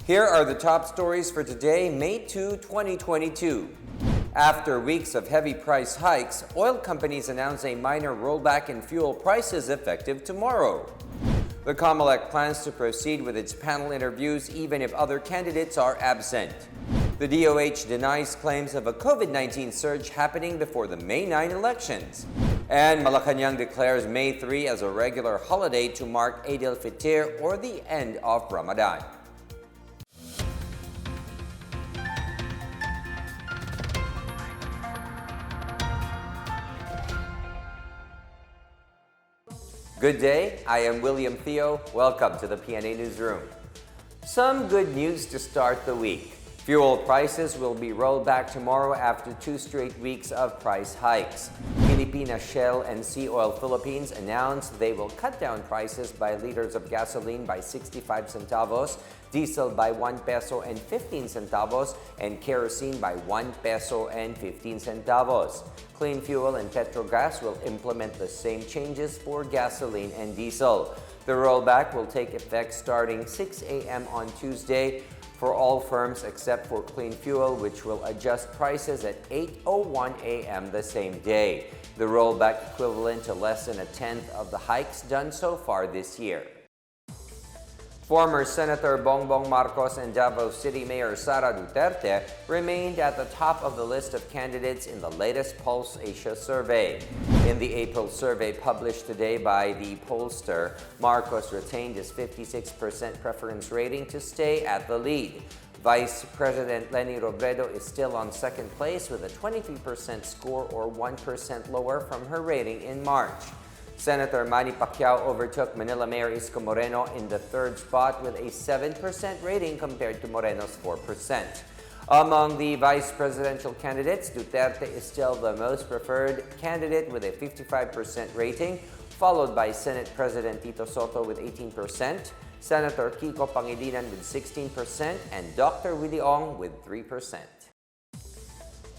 Here are the top stories for today, May 2, 2022. After weeks of heavy price hikes, oil companies announce a minor rollback in fuel prices effective tomorrow. The Comelec plans to proceed with its panel interviews even if other candidates are absent. The DOH denies claims of a COVID-19 surge happening before the May 9 elections. And Malacanang declares May 3 as a regular holiday to mark Eid'l Fitr, or the end of Ramadan. Good day, I am William Theo. Welcome to the PNA Newsroom. Some good news to start the week. Fuel prices will be rolled back tomorrow after 2 straight weeks of price hikes. Philippine, Shell, and Sea Oil Philippines announced they will cut down prices by liters of gasoline by 65 centavos, diesel by 1 peso and 15 centavos, and kerosene by 1 peso and 15 centavos. Clean Fuel and Petrogas will implement the same changes for gasoline and diesel. The rollback will take effect starting 6 a.m. on Tuesday for all firms except for Clean Fuel, which will adjust prices at 8:01 a.m. the same day. The rollback equivalent to less than a tenth of the hikes done so far this year. Former Senator Bongbong Marcos and Davao City Mayor Sara Duterte remained at the top of the list of candidates in the latest Pulse Asia survey. In the April survey published today by the pollster, Marcos retained his 56% preference rating to stay at the lead. Vice President Leni Robredo is still on second place with a 23% score, or 1% lower from her rating in March. Senator Manny Pacquiao overtook Manila Mayor Isko Moreno in the third spot with a 7% rating compared to Moreno's 4%. Among the vice presidential candidates, Duterte is still the most preferred candidate with a 55% rating, followed by Senate President Tito Soto with 18%, Senator Kiko Pangilinan with 16%, and Dr. Willie Ong with 3%.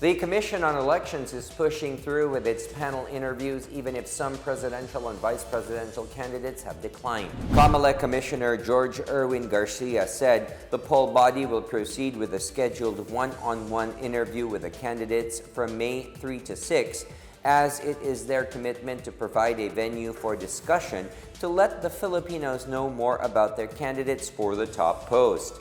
The Commission on Elections is pushing through with its panel interviews even if some presidential and vice presidential candidates have declined. Comelec Commissioner George Erwin Garcia said the poll body will proceed with a scheduled one-on-one interview with the candidates from May 3 to 6, as it is their commitment to provide a venue for discussion to let the Filipinos know more about their candidates for the top post.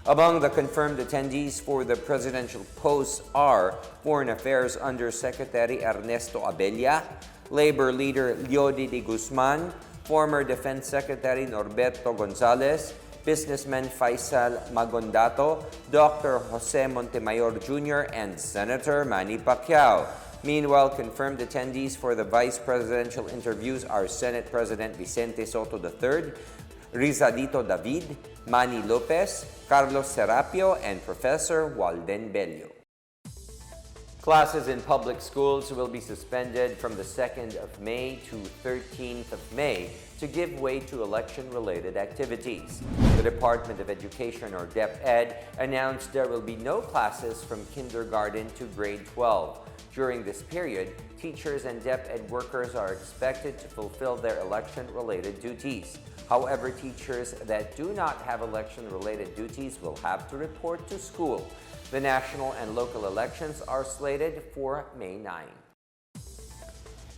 Among the confirmed attendees for the presidential posts are Foreign Affairs Undersecretary Ernesto Abella, Labor Leader Leody de Guzman, former Defense Secretary Norberto Gonzales, businessman Faisal Magondato, Dr. Jose Montemayor Jr., and Senator Manny Pacquiao. Meanwhile, confirmed attendees for the vice presidential interviews are Senate President Vicente Soto III, Rizadito David, Manny Lopez, Carlos Serapio, and Professor Walden Bello. Classes in public schools will be suspended from the 2nd of May to 13th of May to give way to election-related activities. The Department of Education, or DepEd, announced there will be no classes from kindergarten to grade 12. During this period, teachers and DepEd workers are expected to fulfill their election-related duties. However, teachers that do not have election-related duties will have to report to school. The national and local elections are slated for May 9.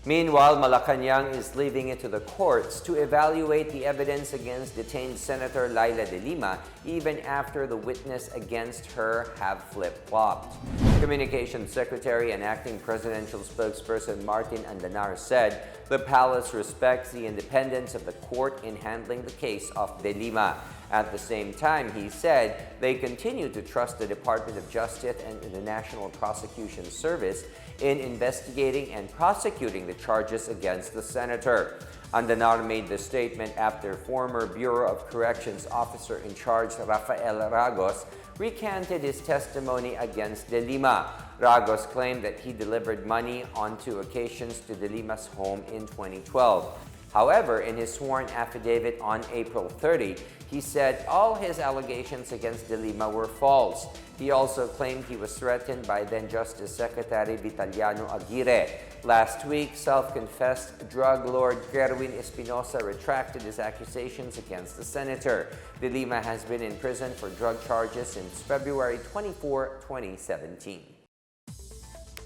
Meanwhile, Malacanang is leaving it to the courts to evaluate the evidence against detained Senator Laila de Lima, even after the witness against her have flip-flopped. Communications Secretary and Acting Presidential Spokesperson Martin Andanar said the palace respects the independence of the court in handling the case of de Lima. At the same time, he said they continue to trust the Department of Justice and the National Prosecution Service in investigating and prosecuting the charges against the senator. Andanar made the statement after former Bureau of Corrections officer in charge Rafael Ragos recanted his testimony against de Lima. Ragos claimed that he delivered money on 2 occasions to de Lima's home in 2012. However, in his sworn affidavit on April 30, he said all his allegations against de Lima were false. He also claimed he was threatened by then Justice Secretary Vitaliano Aguirre. Last week, self-confessed drug lord Kerwin Espinosa retracted his accusations against the senator. De Lima has been in prison for drug charges since February 24, 2017.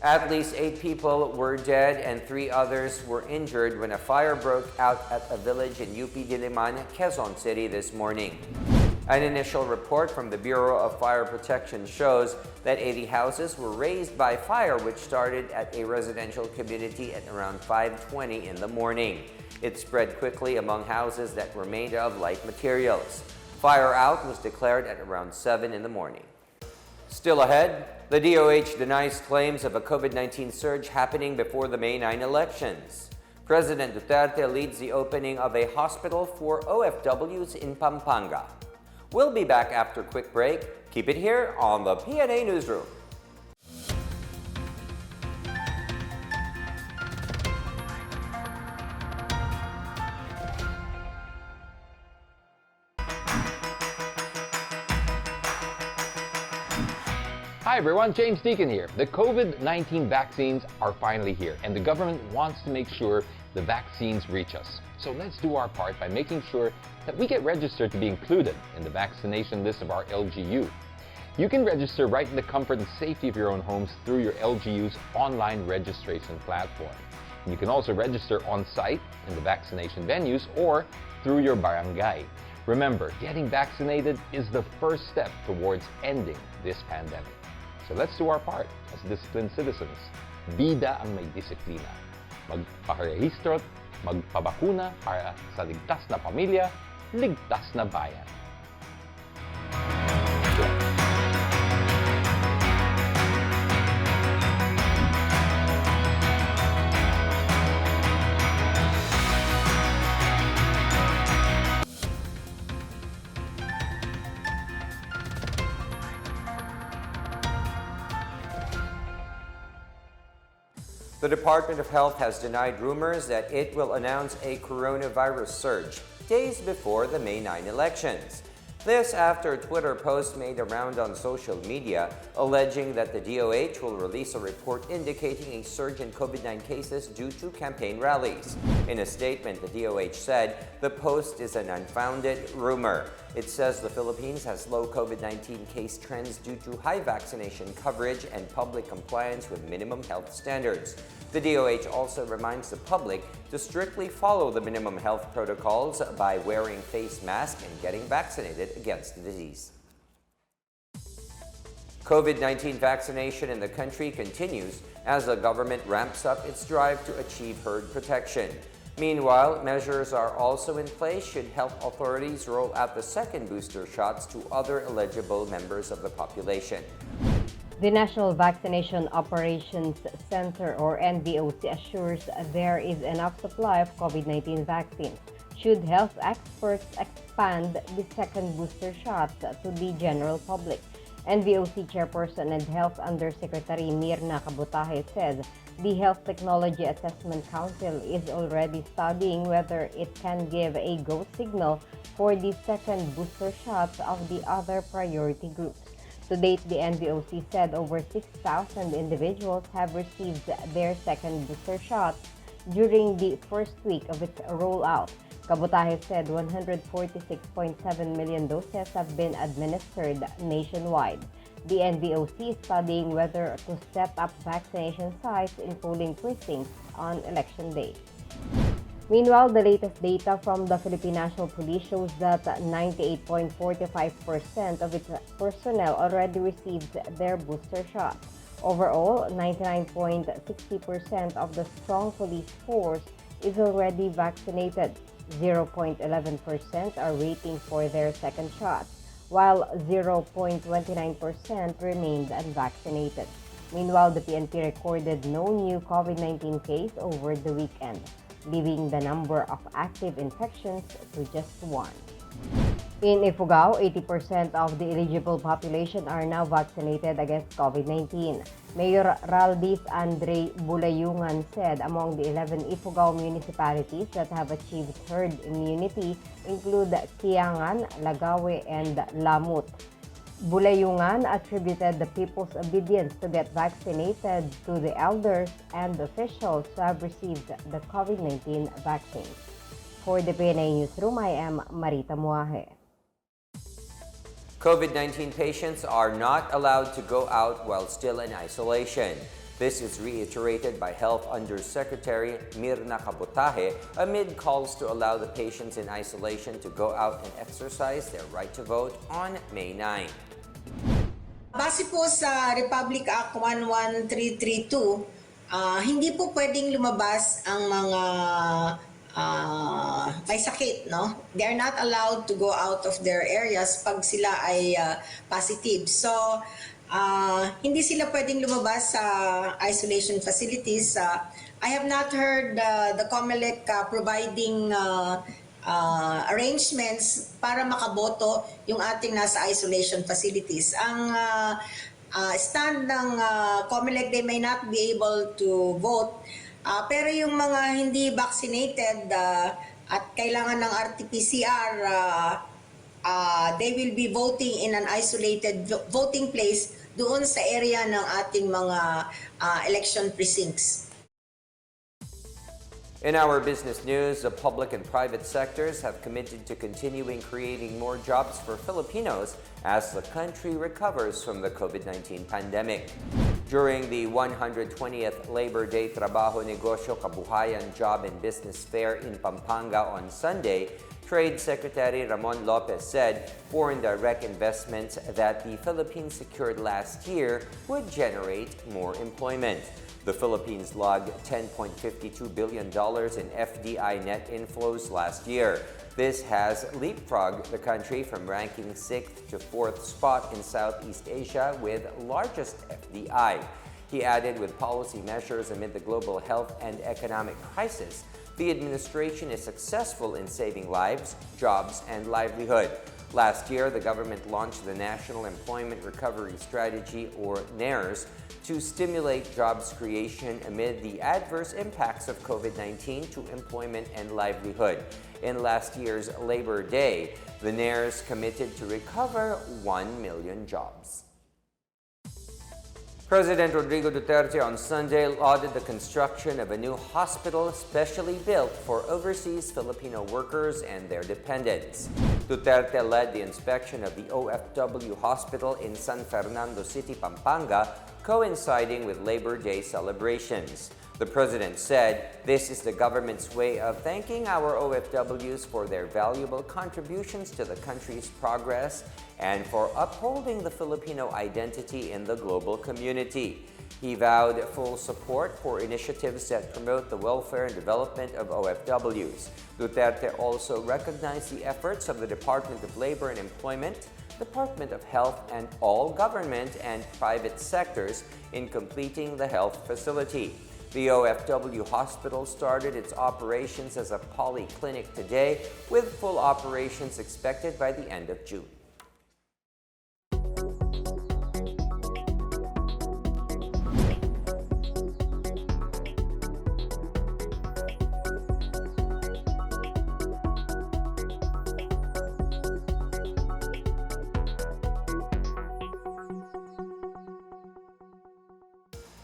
At least 8 people were dead and 3 others were injured when a fire broke out at a village in UP Diliman, Quezon City this morning. An initial report from the Bureau of Fire Protection shows that 80 houses were razed by fire, which started at a residential community at around 5:20 in the morning. It spread quickly among houses that were made of light materials. Fire out was declared at around 7 in the morning. Still ahead, the DOH denies claims of a COVID-19 surge happening before the May 9 elections. President Duterte leads the opening of a hospital for OFWs in Pampanga. We'll be back after a quick break. Keep it here on the PNA Newsroom. Hi everyone, James Deacon here. The COVID-19 vaccines are finally here, and the government wants to make sure the vaccines reach us. So let's do our part by making sure that we get registered to be included in the vaccination list of our LGU. You can register right in the comfort and safety of your own homes through your LGU's online registration platform. And you can also register on-site in the vaccination venues or through your barangay. Remember, getting vaccinated is the first step towards ending this pandemic. So let's do our part as disciplined citizens. Bida ang may disiplina. Magpakarehistro at magpabakuna para sa ligtas na pamilya, ligtas na bayan. The Department of Health has denied rumors that it will announce a coronavirus surge days before the May 9 elections. This after a Twitter post made a round on social media alleging that the DOH will release a report indicating a surge in COVID-19 cases due to campaign rallies. In a statement, the DOH said the post is an unfounded rumor. It says the Philippines has low COVID-19 case trends due to high vaccination coverage and public compliance with minimum health standards. The DOH also reminds the public to strictly follow the minimum health protocols by wearing face masks and getting vaccinated against the disease. COVID-19 vaccination in the country continues as the government ramps up its drive to achieve herd protection. Meanwhile, measures are also in place should health authorities roll out the second booster shots to other eligible members of the population. The National Vaccination Operations Center, or NVOC, assures there is enough supply of COVID-19 vaccines should health experts expand the second booster shots to the general public. NVOC Chairperson and Health Undersecretary Mirna Cabutahe said the Health Technology Assessment Council is already studying whether it can give a go signal for the second booster shots of the other priority groups. To date, the NVOC said over 6,000 individuals have received their second booster shots during the first week of its rollout. Cabutahe said 146.7 million doses have been administered nationwide. The NVOC is studying whether to set up vaccination sites in polling precincts on election day. Meanwhile, the latest data from the Philippine National Police shows that 98.45% of its personnel already received their booster shot. Overall, 99.60% of the strong police force is already vaccinated. 0.11% are waiting for their second shot, while 0.29% remained unvaccinated. Meanwhile, the PNP recorded no new COVID-19 case over the weekend, leaving the number of active infections to just 1. In Ifugao, 80% of the eligible population are now vaccinated against COVID-19. Mayor Raldis Andre Bulayungan said among the 11 Ifugao municipalities that have achieved herd immunity include Kiangan, Lagawe, and Lamut. Bulayungan attributed the people's obedience to get vaccinated to the elders and officials who have received the COVID-19 vaccine. For the PNA Newsroom, I am Marita Muaje. COVID-19 patients are not allowed to go out while still in isolation. This is reiterated by Health Undersecretary Mirna Kabutahe amid calls to allow the patients in isolation to go out and exercise their right to vote on May 9. Base po sa Republic Act 11332, hindi po pwedeng lumabas ang mga may sakit, no? They are not allowed to go out of their areas pag sila ay positive. So, hindi sila pwedeng lumabas sa isolation facilities. I have not heard the Comelec providing arrangements para makaboto yung ating nasa isolation facilities. Ang stand ng Comelec, they may not be able to vote. Pero yung mga hindi vaccinated at kailangan ng RT-PCR, they will be voting in an isolated voting place doon sa area ng ating mga election precincts. In our business news, the public and private sectors have committed to continuing creating more jobs for Filipinos as the country recovers from the COVID-19 pandemic. During the 120th Labor Day Trabaho, Negosyo, Kabuhayan, Job and Business Fair in Pampanga on Sunday, Trade Secretary Ramon Lopez said foreign direct investments that the Philippines secured last year would generate more employment. The Philippines logged $10.52 billion in FDI net inflows last year. This has leapfrogged the country from ranking 6th to 4th spot in Southeast Asia with largest FDI. He added, with policy measures amid the global health and economic crisis, the administration is successful in saving lives, jobs, and livelihood. Last year, the government launched the National Employment Recovery Strategy, or NERS, to stimulate jobs creation amid the adverse impacts of COVID-19 to employment and livelihood. In last year's Labor Day, the NERS committed to recover 1 million jobs. President Rodrigo Duterte on Sunday lauded the construction of a new hospital specially built for overseas Filipino workers and their dependents. Duterte led the inspection of the OFW hospital in San Fernando City, Pampanga, coinciding with Labor Day celebrations. The president said this is the government's way of thanking our OFWs for their valuable contributions to the country's progress and for upholding the Filipino identity in the global community. He vowed full support for initiatives that promote the welfare and development of OFWs. Duterte also recognized the efforts of the Department of Labor and Employment, Department of Health, and all government and private sectors in completing the health facility. The OFW hospital started its operations as a polyclinic today, with full operations expected by the end of June.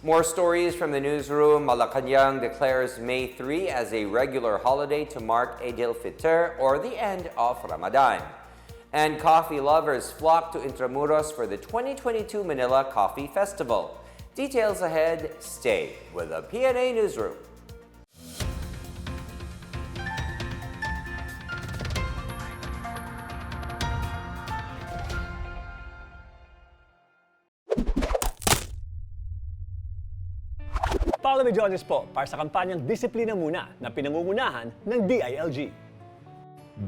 More stories from the newsroom. Malacanang declares May 3 as a regular holiday to mark Eid'l Fitr, or the end of Ramadan. And coffee lovers flock to Intramuros for the 2022 Manila Coffee Festival. Details ahead. Stay with the PNA Newsroom. Follow me, Jones po, para sa kampanyang Disiplina Muna na pinangungunahan ng DILG.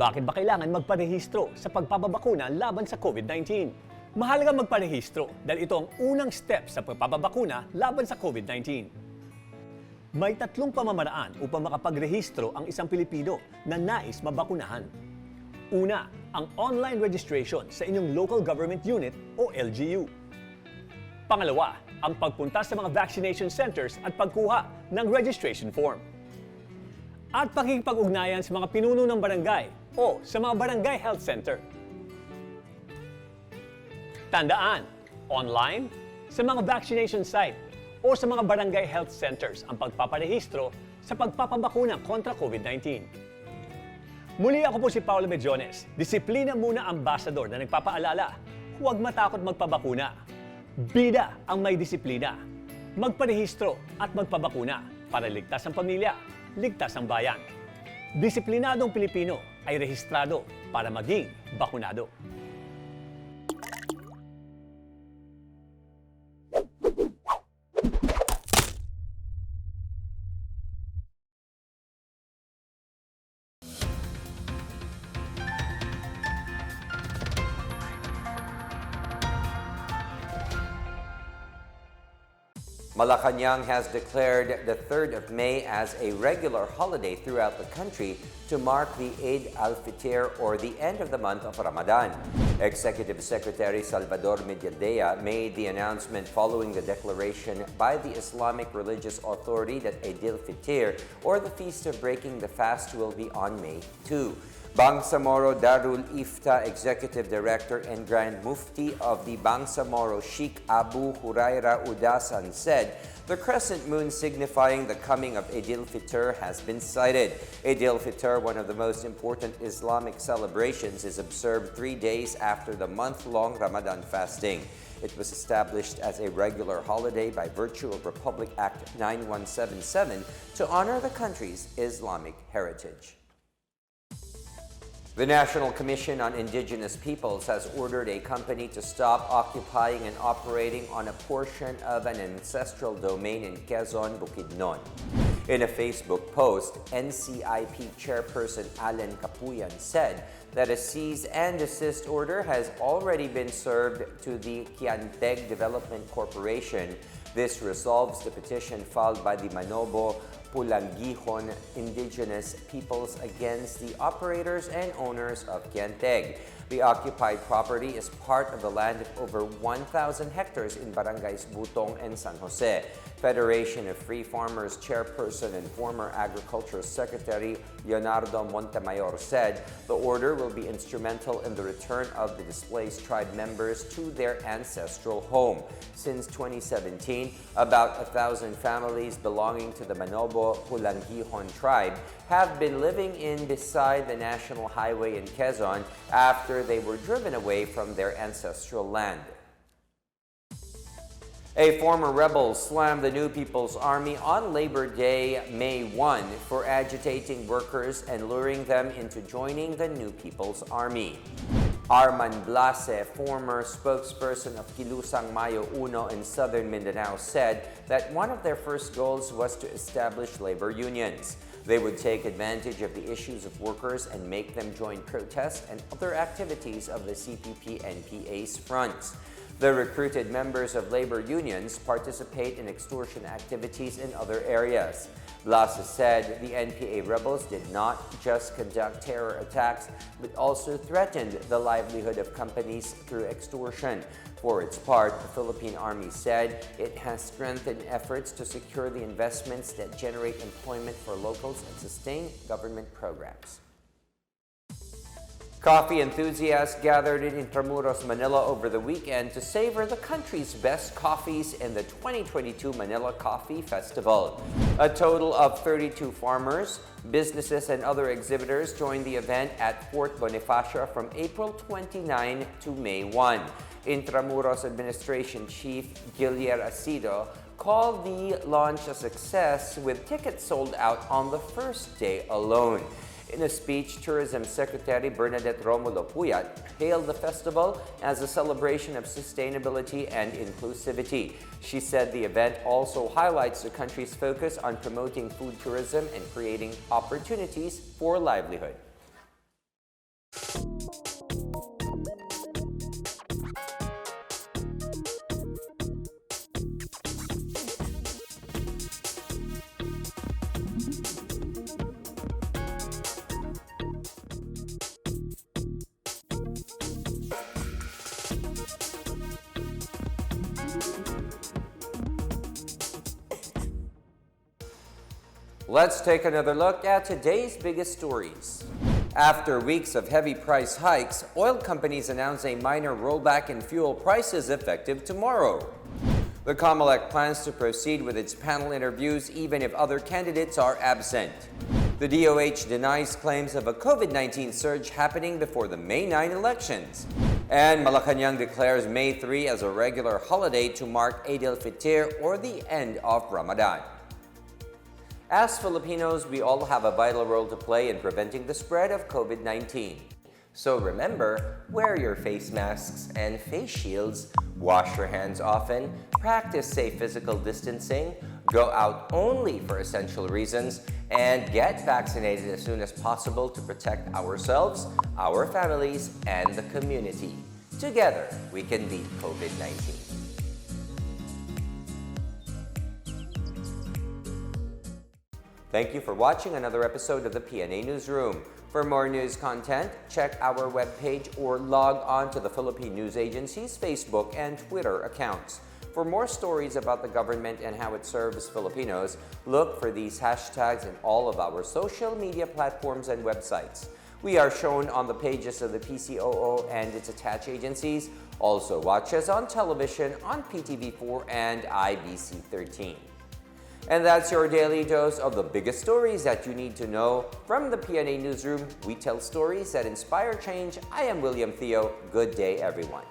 Bakit ba kailangan magparehistro sa pagpapabakuna laban sa COVID-19? Mahalagang magparehistro dahil ito ang unang step sa pagpapabakuna laban sa COVID-19. May 3 pamamaraan upang makapagrehistro ang isang Pilipino na nais mabakunahan. Una, ang online registration sa inyong local government unit o LGU. Pangalawa, ang pagpunta sa mga vaccination centers at pagkuha ng registration form. At pakikipag-ugnayan sa mga pinuno ng barangay o sa mga barangay health center. Tandaan, online, sa mga vaccination site o sa mga barangay health centers ang pagpaparehistro sa pagpapabakuna kontra COVID-19. Muli ako po si Paolo Medjones, Disiplina Muna Ambassador na nagpapaalala, huwag matakot magpabakuna. Bida ang may disiplina. Magparehistro at magpabakuna para ligtas ang pamilya, ligtas ang bayan. Disiplinadong Pilipino ay rehistrado para maging bakunado. Malacanang has declared the 3rd of May as a regular holiday throughout the country to mark the Eid'l Fitr, or the end of the month of Ramadan. Executive Secretary Salvador Medialdea made the announcement following the declaration by the Islamic Religious Authority that Eid'l Fitr, or the Feast of Breaking the Fast, will be on May 2. Bangsamoro Darul Ifta Executive Director and Grand Mufti of the Bangsamoro Sheikh Abu Huraira Udasan said the crescent moon signifying the coming of Eid'l Fitr has been sighted. Eid'l Fitr, one of the most important Islamic celebrations, is observed 3 days after the month-long Ramadan fasting. It was established as a regular holiday by virtue of Republic Act 9177 to honor the country's Islamic heritage. The National Commission on Indigenous Peoples has ordered a company to stop occupying and operating on a portion of an ancestral domain in Quezon, Bukidnon. In a Facebook post, NCIP Chairperson Alan Capuyan said that a cease and desist order has already been served to the Kianteg Development Corporation. This resolves the petition filed by the Manobo Pulangihon indigenous peoples against the operators and owners of Kianteg. The occupied property is part of the land of over 1,000 hectares in barangays Butong and San Jose. Federation of Free Farmers Chairperson and former Agriculture Secretary Leonardo Montemayor said the order will be instrumental in the return of the displaced tribe members to their ancestral home. Since 2017, about 1,000 families belonging to the Manobo Pulangihon tribe have been living in beside the National Highway in Quezon after they were driven away from their ancestral land. A former rebel slammed the New People's Army on Labor Day, May 1, for agitating workers and luring them into joining the New People's Army. Arman Blase, former spokesperson of Kilusang Mayo Uno in southern Mindanao, said that one of their first goals was to establish labor unions. They would take advantage of the issues of workers and make them join protests and other activities of the CPP-NPA's fronts. The recruited members of labor unions participate in extortion activities in other areas. Blase said the NPA rebels did not just conduct terror attacks, but also threatened the livelihood of companies through extortion. For its part, the Philippine Army said it has strengthened efforts to secure the investments that generate employment for locals and sustain government programs. Coffee enthusiasts gathered in Intramuros, Manila over the weekend to savor the country's best coffees in the 2022 Manila Coffee Festival. A total of 32 farmers, businesses, and other exhibitors joined the event at Fort Bonifacio from April 29 to May 1. Intramuros Administration Chief Guillermo Acido called the launch a success with tickets sold out on the first day alone. In a speech, Tourism Secretary Bernadette Romulo Puyat hailed the festival as a celebration of sustainability and inclusivity. She said the event also highlights the country's focus on promoting food tourism and creating opportunities for livelihood. Let's take another look at today's biggest stories. After weeks of heavy price hikes, oil companies announce a minor rollback in fuel prices effective tomorrow. The Comelec plans to proceed with its panel interviews even if other candidates are absent. The DOH denies claims of a COVID-19 surge happening before the May 9 elections. And Malacanang declares May 3 as a regular holiday to mark Eid'l Fitr, or the end of Ramadan. As Filipinos, we all have a vital role to play in preventing the spread of COVID-19. So remember, wear your face masks and face shields, wash your hands often, practice safe physical distancing, go out only for essential reasons, and get vaccinated as soon as possible to protect ourselves, our families, and the community. Together, we can beat COVID-19. Thank you for watching another episode of the PNA Newsroom. For more news content, check our webpage or log on to the Philippine News Agency's Facebook and Twitter accounts. For more stories about the government and how it serves Filipinos, look for these hashtags in all of our social media platforms and websites. We are shown on the pages of the PCOO and its attached agencies. Also watch us on television on PTV4 and IBC 13. And that's your daily dose of the biggest stories that you need to know. From the PNA Newsroom, we tell stories that inspire change. I am William Theo. Good day, everyone.